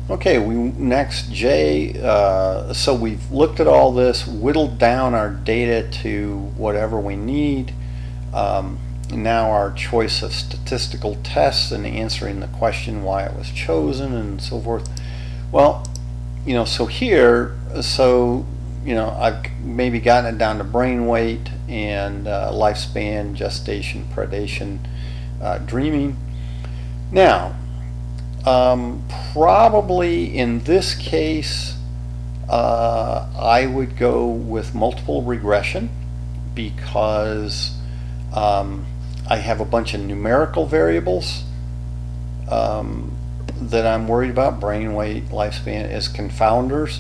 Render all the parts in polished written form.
Okay, next J. So we've looked at all this, whittled down our data to whatever we need. Now our choice of statistical tests and answering the question why it was chosen and so forth. Well, so here, I've maybe gotten it down to brain weight and lifespan, gestation, predation, dreaming. Now, probably in this case, I would go with multiple regression because I have a bunch of numerical variables that I'm worried about, brain weight, lifespan, as confounders.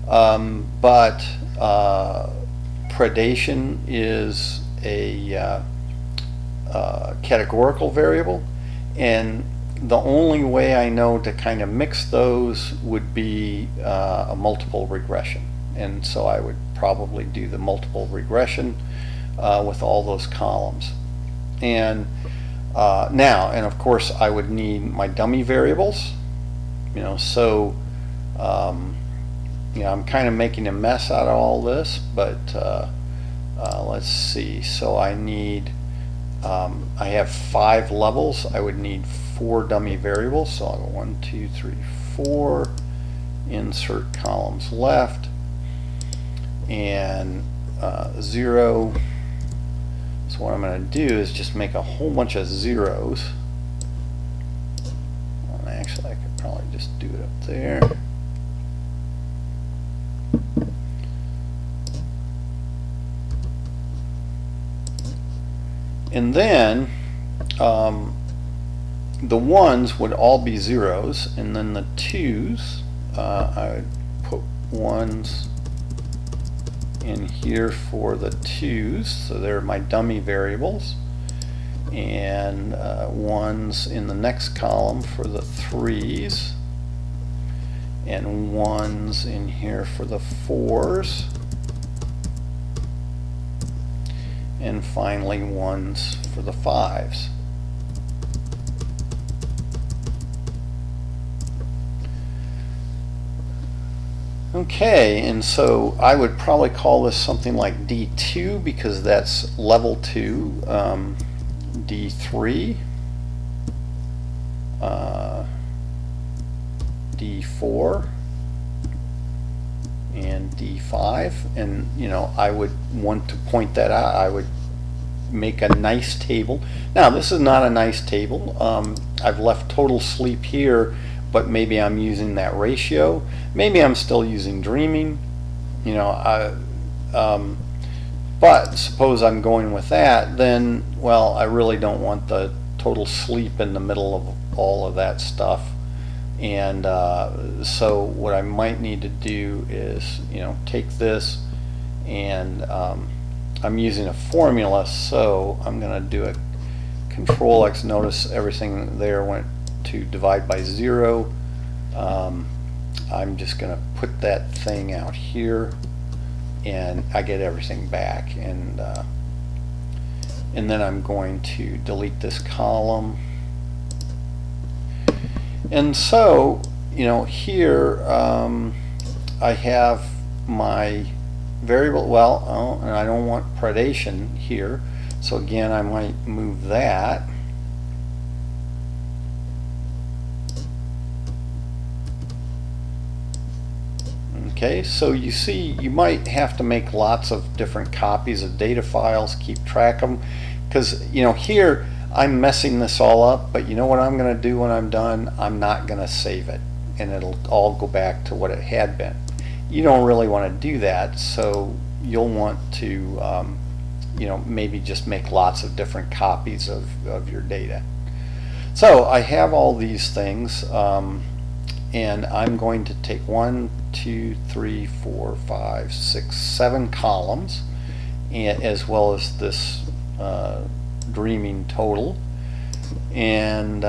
But predation is a categorical variable, and the only way I know to kind of mix those would be a multiple regression. And so I would probably do the multiple regression with all those columns. And and of course I would need my dummy variables, so I'm kind of making a mess out of all this, but let's see. So I need I have 5 levels. I would need 4 dummy variables, so I'll go 1, 2, 3, 4, insert columns left, and 0. So what I'm going to do is just make a whole bunch of zeros. Well, actually, I could probably just do it up there. And then the 1s would all be zeros, and then the 2s, I would put 1s in here for the 2s, so they're my dummy variables, and 1s in the next column for the 3s, and 1s in here for the 4s, and finally 1s for the 5s. Okay, and so I would probably call this something like D2 because that's level 2, D3, D4, and D5. And I would want to point that out. I would make a nice table. Now this is not a nice table. I've left total sleep here, but maybe I'm using that ratio. Maybe I'm still using dreaming, but suppose I'm going with that, then, well, I really don't want the total sleep in the middle of all of that stuff. And so what I might need to do is, take this, and I'm using a formula, so I'm going to do a Control X. Notice everything there went to divide by 0. I'm just going to put that thing out here, and I get everything back, and then I'm going to delete this column. And so here I have my variable, and I don't want predation here, so again I might move that. Okay, so you see you might have to make lots of different copies of data files, keep track of them, because here I'm messing this all up, but you know what I'm going to do when I'm done? I'm not going to save it, and it'll all go back to what it had been. You don't really want to do that, so you'll want to maybe just make lots of different copies of your data. So I have all these things, and I'm going to take 1, 2, 3, 4, 5, 6, 7 columns, and as well as this dreaming total. And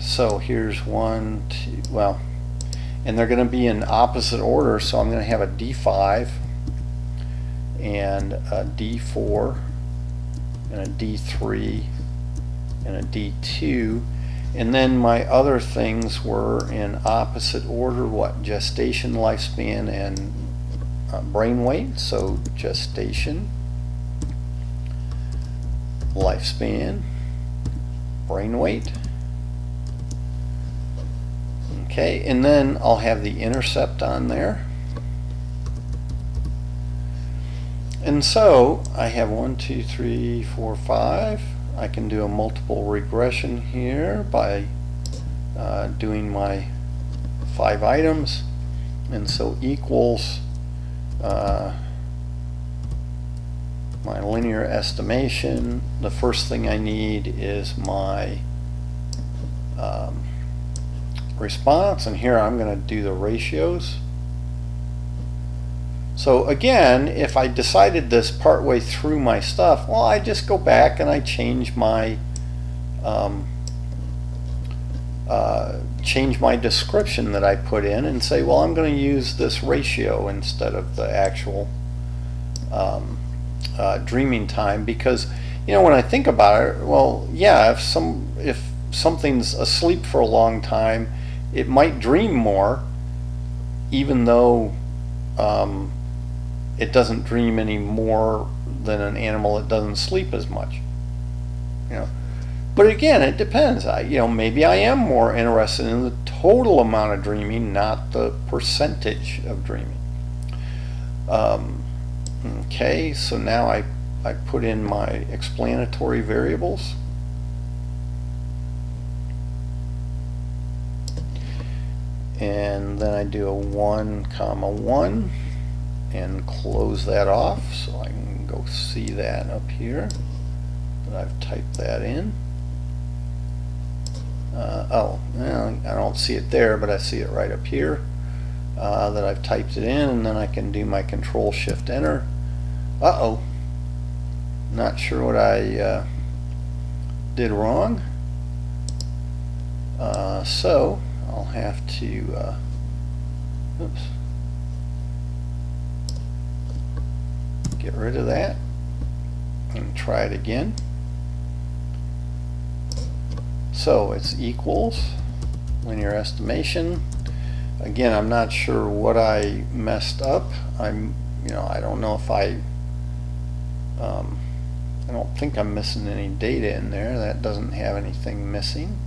so here's 1, 2, and they're going to be in opposite order, so I'm going to have a D5 and a D4 and a D3 and a D2, And then my other things were in opposite order, what? Gestation, lifespan, and brain weight. So gestation, lifespan, brain weight. Okay, and then I'll have the intercept on there. And so I have 1, 2, 3, 4, 5. I can do a multiple regression here by doing my 5 items. And so equals my linear estimation. The first thing I need is my response, and here I'm going to do the ratios. So again, if I decided this partway through my stuff, well, I just go back and I change my description that I put in and say, well, I'm going to use this ratio instead of the actual dreaming time, because when I think about it, well, yeah, if something's asleep for a long time, it might dream more, even though it doesn't dream any more than an animal that doesn't sleep as much. But again, it depends. Maybe I am more interested in the total amount of dreaming, not the percentage of dreaming. Okay, so now I put in my explanatory variables. And then I do a 1, 1 and close that off so I can go see that up here that I've typed that in. Oh, well, I don't see it there, but I see it right up here that I've typed it in, and then I can do my Control-Shift-Enter. Uh-oh, not sure what I did wrong. So I'll have to oops, get rid of that and try it again. So it's equals linear estimation. Again, I'm not sure what I messed up. I don't know if I don't think I'm missing any data in there. That doesn't have anything missing.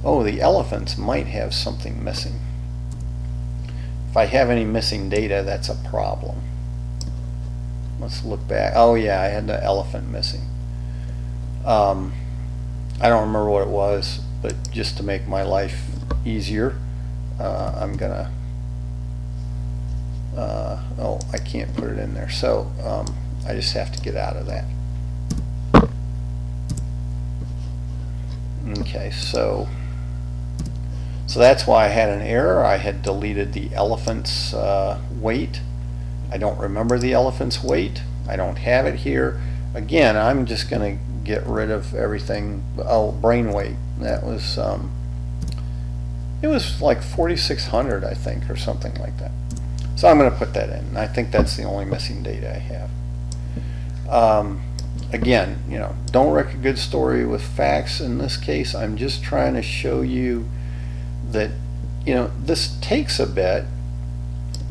Oh, the elephants might have something missing. If I have any missing data, that's a problem. Let's look back. Oh yeah, I had the elephant missing. I don't remember what it was, but just to make my life easier, I'm gonna oh, I can't put it in there, so I just have to get out of that. Okay, so that's why I had an error. I had deleted the elephant's weight. I don't remember the elephant's weight. I don't have it here. Again, I'm just going to get rid of everything. Oh, brain weight. That was it was like 4,600, I think, or something like that. So I'm going to put that in. I think that's the only missing data I have. Again, don't wreck a good story with facts. In this case, I'm just trying to show you that this takes a bit.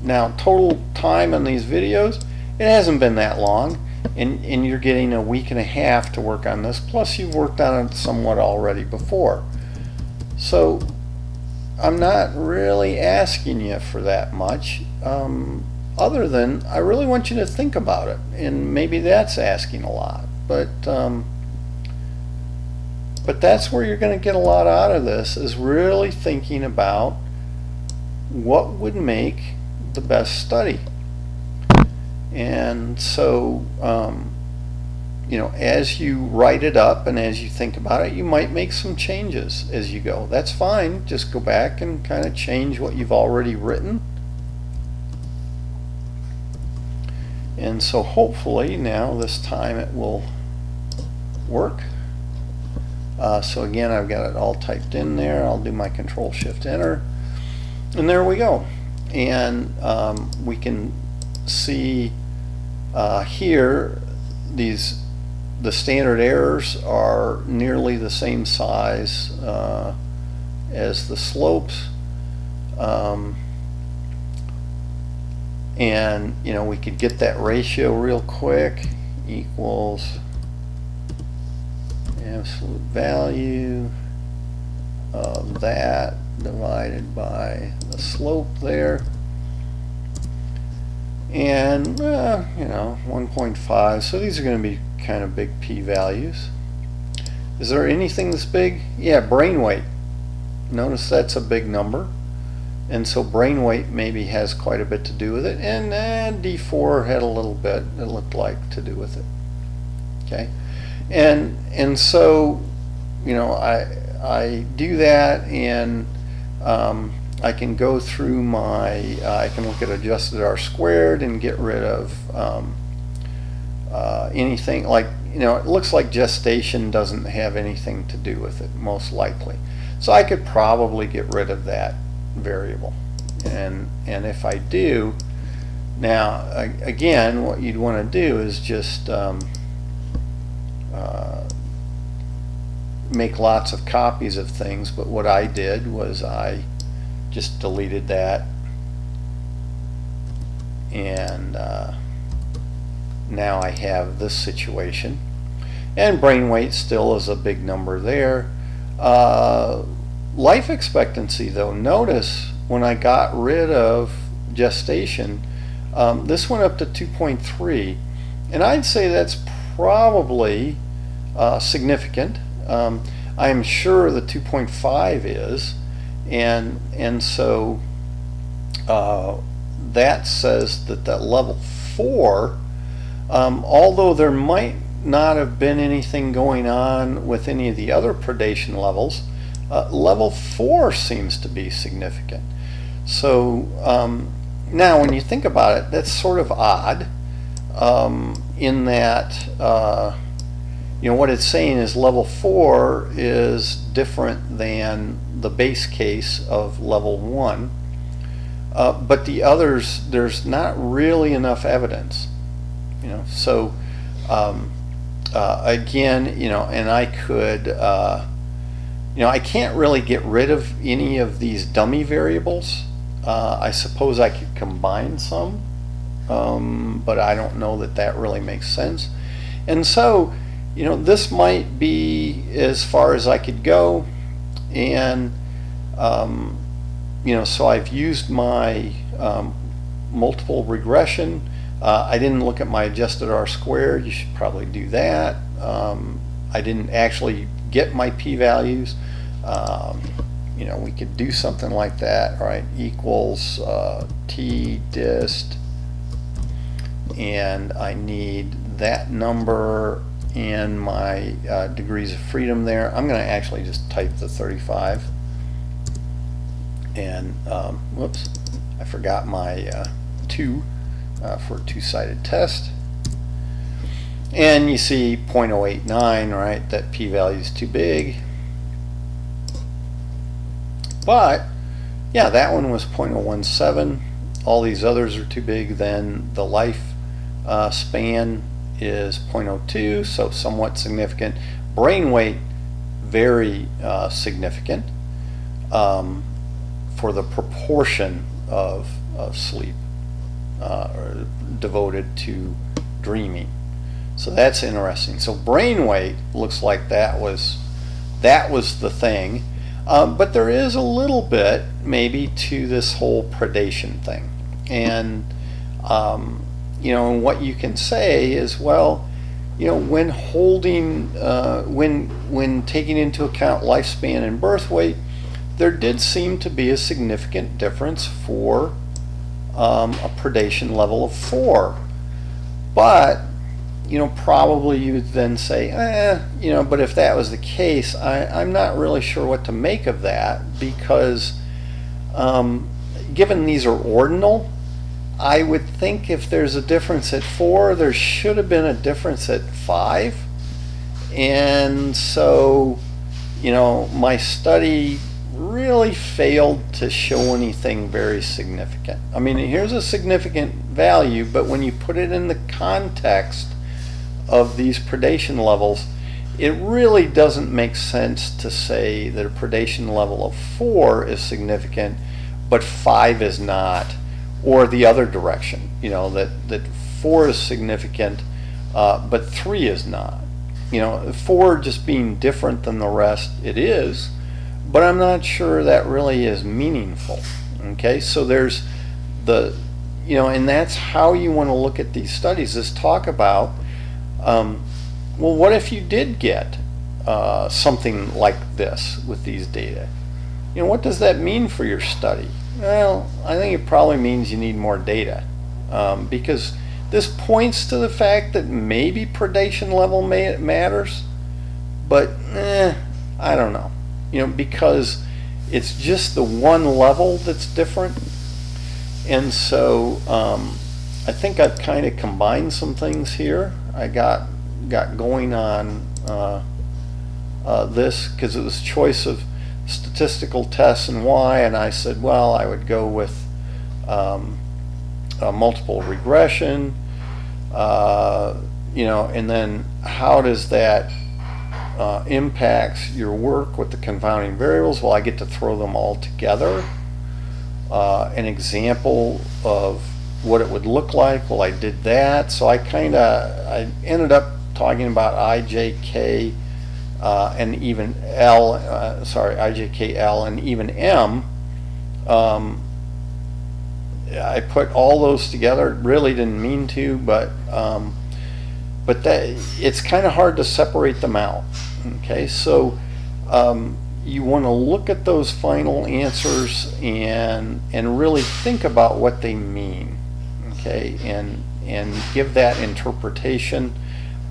Now, total time on these videos, it hasn't been that long, and you're getting a week and a half to work on this, plus you've worked on it somewhat already before. So I'm not really asking you for that much, other than I really want you to think about it, and maybe that's asking a lot, but that's where you're going to get a lot out of this, is really thinking about what would make the best study. And so as you write it up and as you think about it, you might make some changes as you go. That's fine. Just go back and kind of change what you've already written. And so hopefully now this time it will work. So again, I've got it all typed in there. I'll do my Control-Shift-Enter, and there we go. And we can see here these the standard errors are nearly the same size as the slopes. And we could get that ratio real quick. Equals absolute value of that divided by the slope there. And 1.5. So these are going to be kind of big p-values. Is there anything that's big? Yeah, brain weight. Notice that's a big number. And so brain weight maybe has quite a bit to do with it, and D4 had a little bit, it looked like, to do with it. Okay, and so I do that, and I can go through my I can look at adjusted R squared and get rid of anything like it looks like gestation doesn't have anything to do with it, most likely. So I could probably get rid of that variable, and if I do, now again what you'd want to do is just make lots of copies of things, but what I did was I just deleted that, and now I have this situation, and brain weight still is a big number there. Life expectancy, though, notice when I got rid of gestation, this went up to 2.3, and I'd say that's probably significant. I am sure the 2.5 is, and so that says that level 4, although there might not have been anything going on with any of the other predation levels, level 4 seems to be significant. So now when you think about it, that's sort of odd, in that what it's saying is level 4 is different than the base case of level 1, but the others, there's not really enough evidence, so again, and I could I can't really get rid of any of these dummy variables. I suppose I could combine some, but I don't know that really makes sense. And so, this might be as far as I could go. And, so I've used my multiple regression. I didn't look at my adjusted R squared. You should probably do that. I didn't actually get my p-values. We could do something like that, right? Equals t dist, and I need that number and my degrees of freedom there. I'm going to actually just type the 35, and whoops, I forgot my 2 for a two-sided test. And you see 0.089, right? That p-value is too big. But yeah, that one was 0.017. All these others are too big. Then the life span is 0.02, so somewhat significant. Brain weight, very significant for the proportion of sleep devoted to dreaming. So that's interesting. So brain weight looks like that was the thing, but there is a little bit maybe to this whole predation thing, and what you can say is, well, when holding when taking into account lifespan and birth weight, there did seem to be a significant difference for a predation level of 4, but probably you would then say, but if that was the case, I'm not really sure what to make of that, because given these are ordinal, I would think if there's a difference at 4, there should have been a difference at 5. And so, my study really failed to show anything very significant. I mean, here's a significant value, but when you put it in the context of these predation levels, it really doesn't make sense to say that a predation level of 4 is significant, but 5 is not, or the other direction, that 4 is significant, but 3 is not. 4 just being different than the rest, it is, but I'm not sure that really is meaningful. Okay, so there's and that's how you want to look at these studies, is talk about, well, what if you did get something like this with these data? What does that mean for your study? Well, I think it probably means you need more data, because this points to the fact that maybe predation level matters, but I don't know, because it's just the one level that's different. And so I think I've kind of combined some things here. I got going on this because it was a choice of statistical tests and why, and I said, well, I would go with multiple regression, and then how does that impacts your work with the confounding variables? Well, I get to throw them all together. An example of what it would look like, well, I did that. So I ended up talking about IJK and even IJKL and even M. I put all those together. Really didn't mean to, but that it's kind of hard to separate them out. Okay, so you want to look at those final answers and really think about what they mean. Okay, and give that interpretation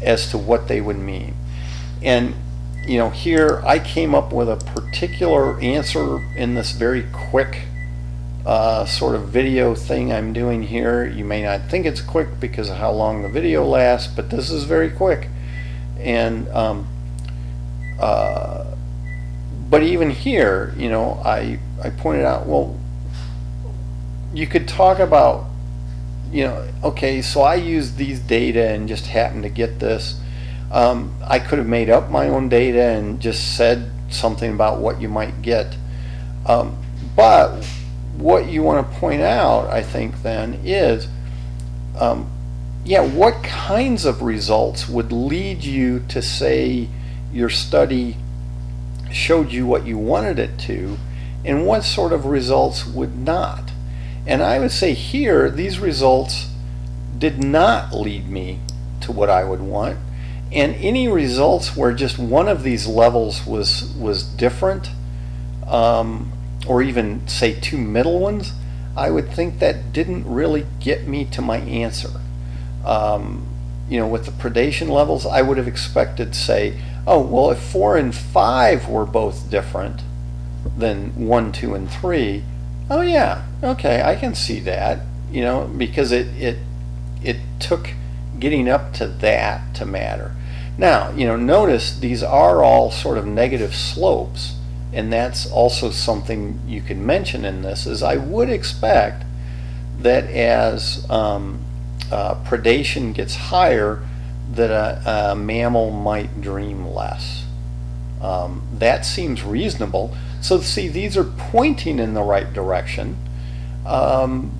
as to what they would mean. And here I came up with a particular answer in this very quick sort of video thing I'm doing here. You may not think it's quick because of how long the video lasts, but this is very quick. And but even here, I pointed out, well, you could talk about, okay, so I used these data and just happened to get this. I could have made up my own data and just said something about what you might get. But what you want to point out, I think, then is, what kinds of results would lead you to say your study showed you what you wanted it to, and what sort of results would not. And I would say here, these results did not lead me to what I would want, and any results where just one of these levels was different, or even say two middle ones, I would think that didn't really get me to my answer. With the predation levels, I would have expected, say, oh, well, if 4 and 5 were both different than 1, 2, and 3, oh yeah, okay, I can see that, because it took getting up to that to matter. Now, notice these are all sort of negative slopes, and that's also something you can mention in this, is I would expect that as predation gets higher, that a mammal might dream less. That seems reasonable. So see, these are pointing in the right direction, and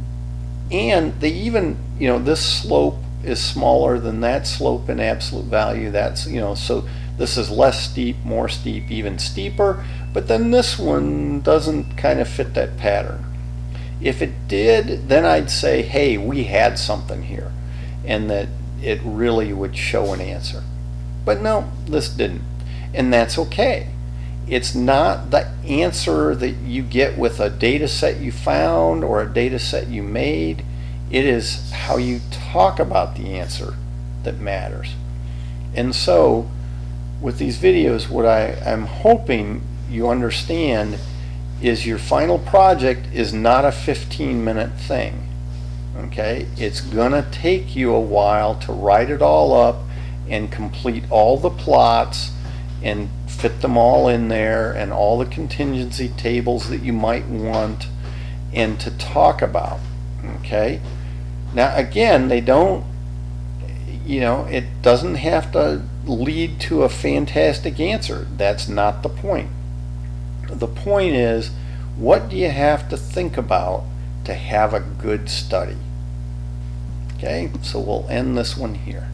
they even, this slope is smaller than that slope in absolute value. That's, so this is less steep, more steep, even steeper, but then this one doesn't kind of fit that pattern. If it did, then I'd say, hey, we had something here, and that it really would show an answer. But no, this didn't, and that's okay. It's not the answer that you get with a data set you found or a data set you made. It is how you talk about the answer that matters. And so with these videos, what I'm hoping you understand is your final project is not a 15-minute thing. Okay, it's gonna take you a while to write it all up and complete all the plots and fit them all in there, and all the contingency tables that you might want and to talk about. Okay, now again, they don't, you know, it doesn't have to lead to a fantastic answer. That's not the point. The point is, what do you have to think about to have a good study? Okay, so we'll end this one here.